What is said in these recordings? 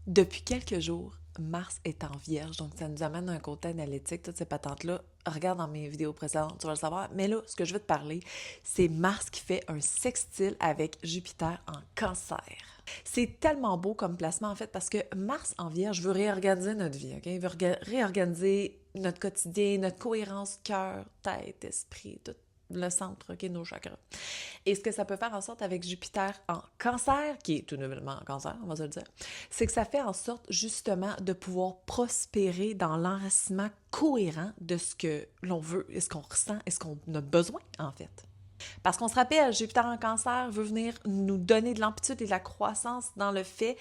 Depuis quelques jours, Mars est en Vierge, donc ça nous amène à un côté analytique, toutes ces patentes-là. Regarde dans mes vidéos précédentes, tu vas le savoir. Mais là, ce que je veux te parler, c'est Mars qui fait un sextile avec Jupiter en Cancer. C'est tellement beau comme placement, en fait, parce que Mars en Vierge veut réorganiser notre vie, OK? Il veut réorganiser notre quotidien, notre cohérence, cœur, tête, esprit, tout le centre, OK, nos chakras. Et ce que ça peut faire en sorte avec Jupiter en Cancer, qui est tout nouvellement en Cancer, on va se le dire, c'est que ça fait en sorte justement de pouvoir prospérer dans l'enracinement cohérent de ce que l'on veut, et ce qu'on ressent, et ce qu'on a besoin en fait. Parce qu'on se rappelle, Jupiter en Cancer veut venir nous donner de l'amplitude et de la croissance dans le fait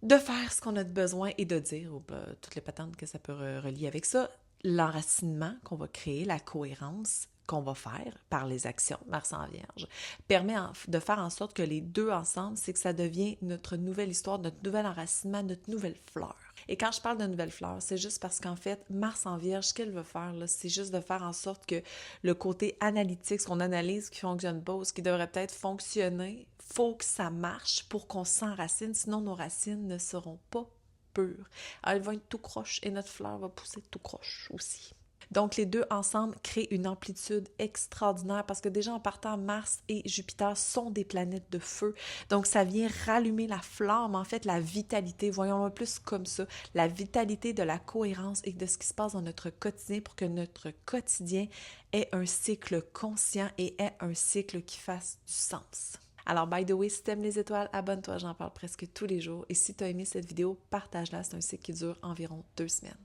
de faire ce qu'on a de besoin et de dire, ou toutes les patentes que ça peut relier avec ça, l'enracinement qu'on va créer, la cohérence qu'on va faire par les actions, Mars en Vierge, permet de faire en sorte que les deux ensemble, c'est que ça devient notre nouvelle histoire, notre nouvel enracinement, notre nouvelle fleur. Et quand je parle de nouvelle fleur, c'est juste parce qu'en fait, Mars en Vierge, ce qu'elle veut faire, là, c'est juste de faire en sorte que le côté analytique, ce qu'on analyse, ce qui fonctionne pas, ou ce qui devrait peut-être fonctionner, faut que ça marche pour qu'on s'enracine, sinon nos racines ne seront pas pures. Alors, elles vont être tout croche et notre fleur va pousser tout croche aussi. Donc, les deux ensemble créent une amplitude extraordinaire parce que déjà en partant, Mars et Jupiter sont des planètes de feu. Donc, ça vient rallumer la flamme, en fait, la vitalité. Voyons-le plus comme ça. La vitalité de la cohérence et de ce qui se passe dans notre quotidien pour que notre quotidien ait un cycle conscient et ait un cycle qui fasse du sens. Alors, by the way, si t'aimes les étoiles, abonne-toi, j'en parle presque tous les jours. Et si t'as aimé cette vidéo, partage-la, c'est un cycle qui dure environ 2 semaines.